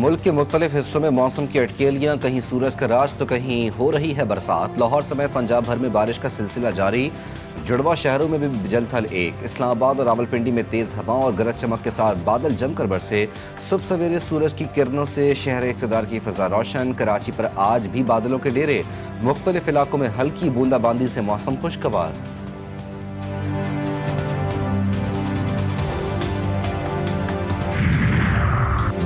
मुल्क के मुख्तलिफ हिस्सों में मौसम की अटकेलियाँ, कहीं सूरज का राज तो कहीं हो रही है बरसात। लाहौर समेत पंजाब भर में बारिश का सिलसिला जारी। जुड़वा शहरों में भी जलथल एक। इस्लामाबाद और रावलपिंडी में तेज़ हवाओं और गरज चमक के साथ बादल जमकर बरसे। सुबह सवेरे सूरज की किरणों से शहर इक़्तिदार की फ़ज़ा रोशन। कराची पर आज भी बादलों के डेरे। मुख्तलिफ इलाकों में हल्की बूंदाबांदी से मौसम खुशगवार।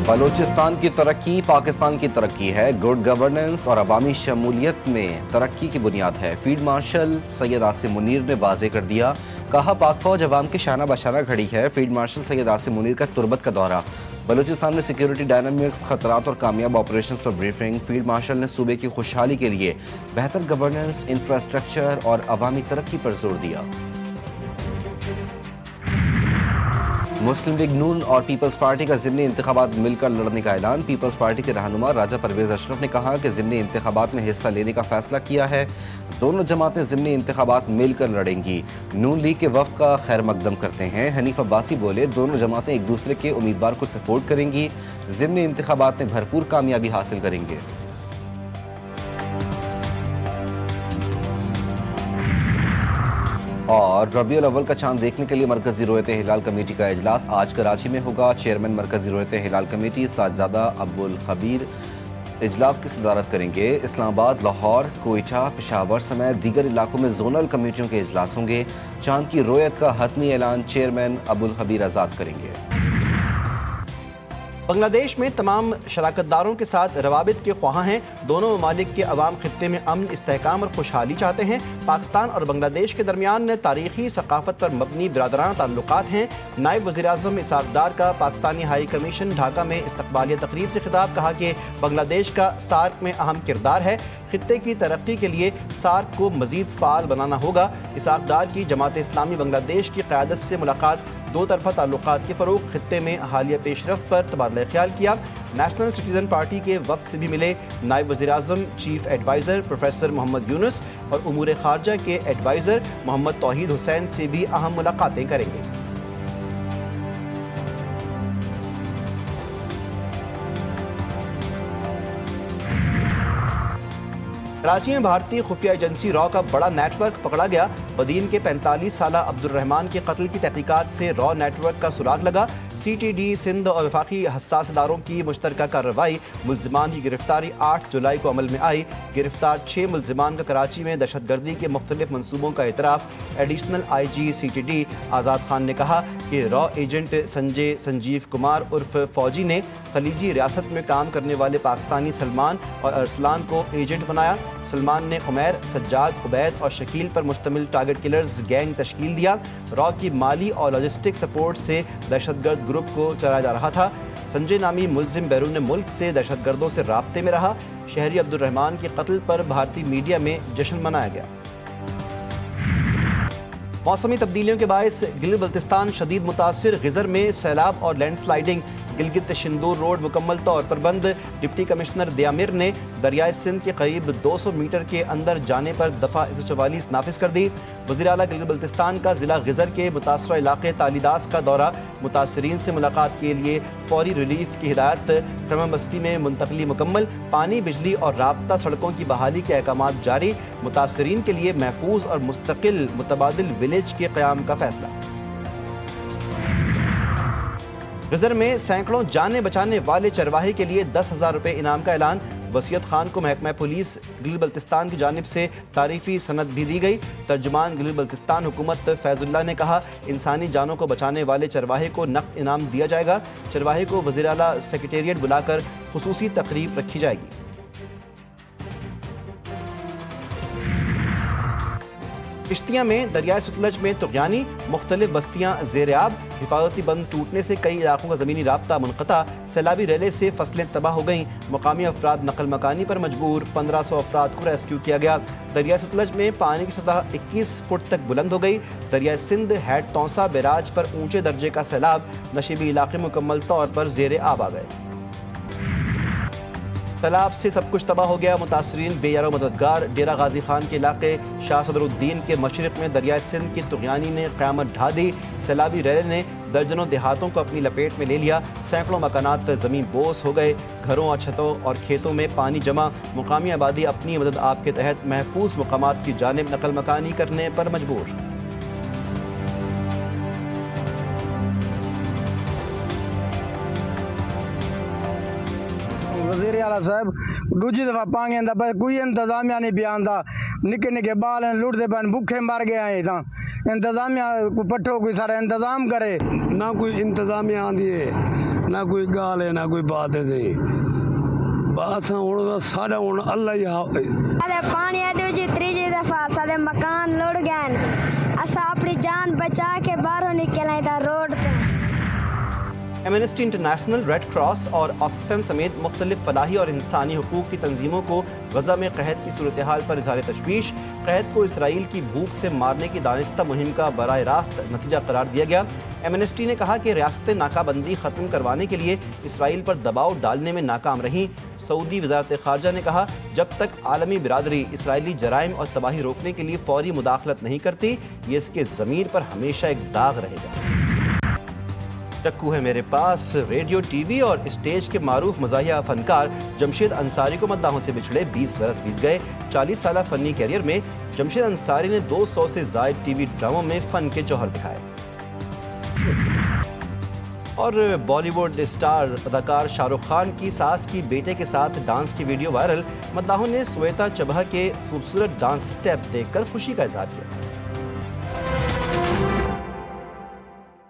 बलूचिस्तान की तरक्की पाकिस्तान की तरक्की है। गुड गवर्नेंस और अवामी शमूलियत में तरक्की की बुनियाद है। फील्ड मार्शल सैयद आसिम मुनीर ने वाज़ेह कर दिया। कहा, पाक फौज अवाम के शाना बशाना खड़ी है। फील्ड मार्शल सैयद आसिम मुनीर का तुर्बत का दौरा। बलूचिस्तान में सिक्योरिटी डायनामिक्स, खतरात और कामयाब ऑपरेशंस पर ब्रीफिंग। फील्ड मार्शल ने सूबे की खुशहाली के लिए बेहतर गवर्नेंस, इंफ्रास्ट्रक्चर और अवामी तरक्की पर जोर दिया। मुस्लिम लीग नून और पीपल्स पार्टी का ज़िमनी इंतखाबात मिलकर लड़ने का ऐलान। पीपल्स पार्टी के रहनुमा राजा परवेज अशरफ ने कहा कि ज़िमनी इंतखाबात में हिस्सा लेने का फैसला किया है। दोनों जमातें ज़िमनी इंतखाबात मिलकर लड़ेंगी। नून लीग के वफ़द का खैर मकदम करते हैं। हनीफ अब्बासी बोले, दोनों जमातें एक दूसरे के उम्मीदवार को सपोर्ट करेंगी। ज़िमनी इंतखाबात में भरपूर कामयाबी हासिल करेंगे। और रबीउल अव्वल का चांद देखने के लिए मरकज़ी रोयत हिलाल कमेटी का इजलास आज कराची में होगा। चेयरमैन मरकज़ी रोयत हिलाल कमेटी साजिदा अब्दुल खबीर इजलास की सदारत करेंगे। इस्लामाबाद, लाहौर, कोयटा, पेशावर समेत दीगर इलाकों में जोनल कमेटियों के इजलास होंगे। चांद की रोयत का हतमी ऐलान चेयरमैन अब्दुल खबीर आज़ाद करेंगे। बांग्लादेश में तमाम शराकतदारों के साथ रवाबित के ख्वाह हैं। दोनों ममालिक के अवाम खित्ते में अमन, इस्तेहकाम और खुशहाली चाहते हैं। पाकिस्तान और बांग्लादेश के दरमियान तारीखी सकाफत पर मबनी बिरादराना ताल्लुकात हैं। नायब वज़ीर-ए-आज़म इसहाक़ डार का पाकिस्तानी हाई कमीशन ढाका में इस्तक़बालिया तकरीब से खिताब। कहा कि बांग्लादेश का सार्क में अहम किरदार है। खित्ते की तरक्की के लिए सार्क को मज़ीद फ़ाल बनाना होगा। इसहाक़ डार की जमात इस्लामी बांग्लादेश की क़यादत से मुलाकात, दो तरफ़ा ताल्लुकात के फ़रोग़, खित्ते में हालिया पेशरफ़्त पर तबादला ख्याल किया। नेशनल सिटीज़न पार्टी के वफ़द से भी मिले। नायब वज़ीर-ए-आज़म chief adviser professor Mohammad Yunus और उमूर ख़ारजा के एडवाइज़र मोहम्मद तौहीद हुसैन से भी अहम मुलाकातें करेंगे। कराची में भारतीय खुफिया एजेंसी रॉ का बड़ा नेटवर्क पकड़ा गया। बदीन के 45 साला अब्दुर्रहमान के कत्ल की तहकीकात से रॉ नेटवर्क का सुराग लगा। CTD सिंध और वफाकी हसास इदारों की मुश्तरका कार्रवाई। मुल्ज़िमान की गिरफ्तारी 8 जुलाई को अमल में आई। गिरफ्तार 6 मुल्ज़िमान का कराची में दहशतगर्दी के मुख्तलिफ मनसूबों का एतराफ़। एडिशनल IG CTD आज़ाद खान ने कहा कि रॉ एजेंट संजीव कुमार उर्फ फौजी ने खलीजी रियासत में काम करने वाले पाकिस्तानी सलमान और अरसलान को एजेंट बनाया। सलमान ने उमैर, सज्जाद, उबैद और शकील पर मुश्तमिल टारगेट किलर्स गैंग तश्कील दिया। रॉ की माली और लॉजिस्टिक सपोर्ट से दहशतगर्द ग्रुप को चलाया जा रहा था। संजय नामी मुल्जिम बैरून मुल्क से दहशतगर्दों से राब्ते में रहा। शहरी अब्दुर्रहमान के कत्ल पर भारतीय मीडिया में जश्न मनाया गया। मौसमी तब्दीलियों के बायस गिलगित बल्तिस्तान शदीद मुतासिर। गिजर में सैलाब और लैंड स्लाइडिंग। गिलगित शिंदूर रोड मुकम्मल तौर पर बंद। डिप्टी कमिश्नर दियामिर ने दरियाए सिंध के करीब 200 मीटर के अंदर जाने पर दफ़ा 144 नाफिज कर दी। वज़ीर आला गिलगित बल्तिस्तान का ज़िला गिजर के मुतासरा इलाके तालीदास का दौरा। मुतासरीन से मुलाकात के लिए फौरी रिलीफ की हिदायत। क्रम बस्ती में मुंतकली मुकम्मल। पानी, बिजली और राब्ता सड़कों की बहाली के अहकामात जारी। मुतासरीन के लिए महफूज और मुस्तकिल मुतबादिल विलेज के क़याम का फैसला। गिजर में सैकड़ों जाने बचाने वाले चरवाहे के लिए 10,000 रुपये इनाम का ऐलान। वसीयत खान को महकमा पुलिस गिलगित बल्तिस्तान की जानिब से तारीफी सनद भी दी गई। तर्जुमान गिलगित बल्तिस्तान हुकूमत फैजुल्लाह ने कहा, इंसानी जानों को बचाने वाले चरवाहे को नक़द इनाम दिया जाएगा। चरवाहे को वज़ीर आला सेक्रेटेरिएट बुलाकर खुसूसी तकरीब रखी जाएगी। किश्तियाँ में दरियाए सतलज में तुग़यानी। मुख्तलिफ बस्तियाँ ज़ेर-ए-आब। हिफाजती बंद टूटने से कई इलाकों का ज़मीनी राब्ता मुनक़ता। सैलाबी रेले से फसलें तबाह हो गईं। मुकामी अफराद नकल मकानी पर मजबूर। 1500 अफराद को रेस्क्यू किया गया। दरिया सतलज में पानी की सतह 21 फुट तक बुलंद हो गई। दरिया सिंध हैड तौसा बैराज पर ऊंचे दर्जे का सैलाब। नशीबी इलाके मुकम्मल तौर पर ज़ेर-ए-आब आ गए। तालाब से सब कुछ तबाह हो गया। मुतासरीन बेयारो मददगार। डेरा गाजी खान के इलाके शाह सदरुद्दीन के मशरक़ में दरिया सिंध की तुग़यानी ने क़यामत ढा दी। सैलाबी रेले ने दर्जनों देहातों को अपनी लपेट में ले लिया। सैकड़ों मकानात ज़मीन बोस हो गए। घरों और छतों और खेतों में पानी जमा। मुकामी आबादी अपनी मदद आप के तहत महफूज मकामात की जानिब नकल मकानी करने पर मजबूर। वज़ीर आला साहब दूजी दफ़ा पांगे दा बस कोई इंतजामिया नहीं बयान दा निके निके बाल लुटते पन भूखे मर गए हैं इतना इंतजामिया को पट्ठो कोई सारा इंतजाम करे ना कोई इंतजामिया आंदी है ना कोई गाल है ना कोई बात है बस हूँ सारा हूँ अल्लाह ही अरे पानी दूजी तीजी दफा सारे मकान लुट गए। असा अपनी जान बचा के बाहरों निकले था रोड पे। एमनेस्टी इंटरनेशनल, रेड क्रॉस और ऑक्सफैम समेत मुख्तलिफ फलाही और इंसानी हुकूक की तंजीमों को गजा में कहत की सूरत हाल पर इजहार तशवीश। कहत को इसराइल की भूख से मारने की दानिस्ता मुहिम का बराह रास्त नतीजा करार दिया गया। एमनेस्टी ने कहा कि रियासत नाकाबंदी ख़त्म करवाने के लिए इसराइल पर दबाव डालने में नाकाम रही। सऊदी वज़ारत ख़ारजा ने कहा, जब तक आलमी बिरादरी इसराइली जराइम और तबाही रोकने के लिए फौरी मुदाखलत नहीं करती, ये इसके ज़मीर पर हमेशा एक दाग रहेगा। टक्कू है मेरे पास रेडियो, टीवी और स्टेज के मारूफ मज़ाहिया फनकार जमशेद अंसारी को मद्दाहों से बिछड़े 20 बरस बीत गए। 40 साल फ़नी कैरियर में जमशेद अंसारी ने 200 से ज़ायद टीवी ड्रामों में फ़न के जौहर दिखाए। और बॉलीवुड स्टार अदाकार शाहरुख खान की सास की बेटे के साथ डांस की वीडियो वायरल। मद्दाहों ने श्वेता चबहा के खूबसूरत डांस स्टेप देखकर खुशी का इजहार किया।